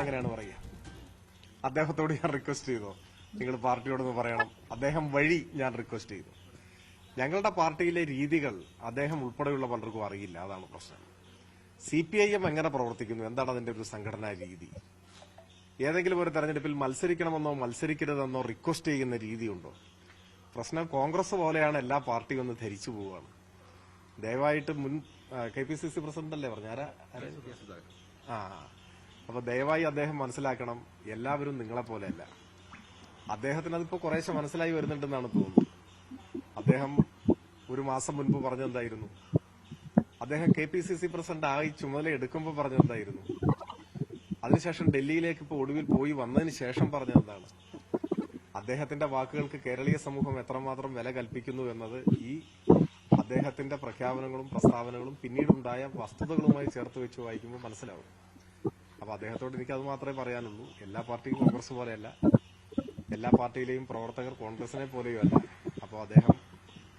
അങ്ങനെയാണ് പറയുക. അദ്ദേഹത്തോട് ഞാൻ റിക്വസ്റ്റ് ചെയ്തോ, നിങ്ങൾ പാർട്ടിയോടൊന്ന് പറയണം. അദ്ദേഹം വഴി ഞാൻ റിക്വസ്റ്റ് ചെയ്തു. ഞങ്ങളുടെ പാർട്ടിയിലെ രീതികൾ അദ്ദേഹം ഉൾപ്പെടെയുള്ള പലർക്കും അറിയില്ല. അതാണ് പ്രശ്നം. CPIM എങ്ങനെ പ്രവർത്തിക്കുന്നു, എന്താണ് അതിന്റെ ഒരു സംഘടനാ രീതി, ഏതെങ്കിലും ഒരു തെരഞ്ഞെടുപ്പിൽ മത്സരിക്കണമെന്നോ മത്സരിക്കരുതെന്നോ റിക്വസ്റ്റ് ചെയ്യുന്ന രീതിയുണ്ടോ? പ്രശ്നം കോൺഗ്രസ് പോലെയാണ് എല്ലാ പാർട്ടിയും ഒന്ന് ധരിച്ചു പോവുകയാണ്. ദയവായിട്ട് മുൻ KPCC പ്രസിഡന്റ് അല്ലേ പറഞ്ഞ അപ്പൊ ദയവായി അദ്ദേഹം മനസ്സിലാക്കണം, എല്ലാവരും നിങ്ങളെ പോലെയല്ല. അദ്ദേഹത്തിന് അതിപ്പോ കുറേശ്ശെ മനസ്സിലായി വരുന്നുണ്ടെന്നാണ് തോന്നുന്നത്. അദ്ദേഹം ഒരു മാസം മുൻപ് പറഞ്ഞെന്തായിരുന്നു? അദ്ദേഹം KPCC പ്രസിഡന്റ് ആയി ചുമതല എടുക്കുമ്പോൾ പറഞ്ഞെന്തായിരുന്നു? അതിനുശേഷം ഡൽഹിയിലേക്ക് ഇപ്പോൾ ഒടുവിൽ പോയി വന്നതിന് ശേഷം പറഞ്ഞതെന്താണ്? അദ്ദേഹത്തിന്റെ വാക്കുകൾക്ക് കേരളീയ സമൂഹം എത്രമാത്രം വില കൽപ്പിക്കുന്നു എന്നത് ഈ അദ്ദേഹത്തിന്റെ പ്രഖ്യാപനങ്ങളും പ്രസ്താവനകളും പിന്നീടുണ്ടായ വസ്തുതകളുമായി ചേർത്ത് വെച്ച് വായിക്കുമ്പോൾ മനസ്സിലാവും. അപ്പൊ അദ്ദേഹത്തോട് എനിക്കത് മാത്രമേ പറയാനുള്ളൂ. എല്ലാ പാർട്ടിയും കോൺഗ്രസ് പോലെയല്ല, എല്ലാ പാർട്ടിയിലെയും പ്രവർത്തകർ കോൺഗ്രസിനെ പോലെയും അല്ല. അപ്പോൾ അദ്ദേഹം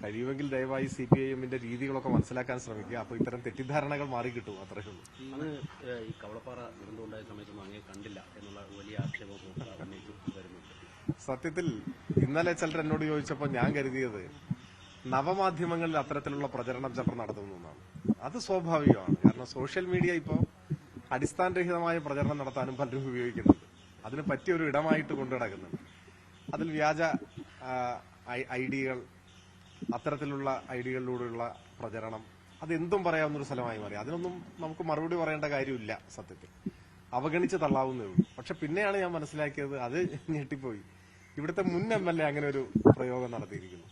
കഴിയുമെങ്കിൽ ദയവായി CPIMന്റെ രീതികളൊക്കെ മനസ്സിലാക്കാൻ ശ്രമിക്കുക. അപ്പോൾ ഇത്തരം തെറ്റിദ്ധാരണകൾ മാറിക്കിട്ടും. അത്രേ ഉള്ളൂ. ഇന്ന് ഈ കവളപ്പാറ ദുരന്തമുണ്ടായ സമയത്തൊന്നും അങ്ങേ കണ്ടില്ല എന്നുള്ള വലിയ ആക്ഷേപം വരുന്നുണ്ട്. സത്യത്തിൽ ഇന്നലെ ചിലർ എന്നോട് ചോദിച്ചപ്പോൾ ഞാൻ കരുതിയത് നവമാധ്യമങ്ങളിൽ അത്തരത്തിലുള്ള പ്രചരണം ചിലർ നടത്തുന്നതാണ്. അത് സ്വാഭാവികമാണ്. കാരണം സോഷ്യൽ മീഡിയ ഇപ്പോൾ അടിസ്ഥാനരഹിതമായ പ്രചരണം നടത്താനും പലരും ഉപയോഗിക്കുന്നുണ്ട്. അതിന് പറ്റിയൊരു ഇടമായിട്ട് കൊണ്ടുനടക്കുന്നുണ്ട്. അതിൽ വ്യാജ ഐഡികൾ, അത്തരത്തിലുള്ള ഐഡികളിലൂടെയുള്ള പ്രചരണം, അതെന്തും പറയാവുന്നൊരു സ്ഥലമായി മാറി. അതിനൊന്നും നമുക്ക് മറുപടി പറയേണ്ട കാര്യമില്ല. സത്യത്തിൽ അവഗണിച്ച് തള്ളാവുന്നേ ഉള്ളൂ. പക്ഷെ പിന്നെയാണ് ഞാൻ മനസ്സിലാക്കിയത്, അത് ഞെട്ടിപ്പോയി. ഇവിടുത്തെ മുൻ MLA അങ്ങനെ ഒരു പ്രയോഗം നടത്തിയിരിക്കുന്നു.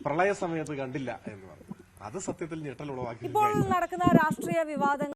പ്രളയ സമയത്ത് കണ്ടില്ല എന്ന് പറഞ്ഞു. അത് സത്യത്തിൽ ഞെട്ടലുളവാക്കി. ഇപ്പോൾ നടക്കുന്ന രാഷ്ട്രീയ വിവാദങ്ങൾ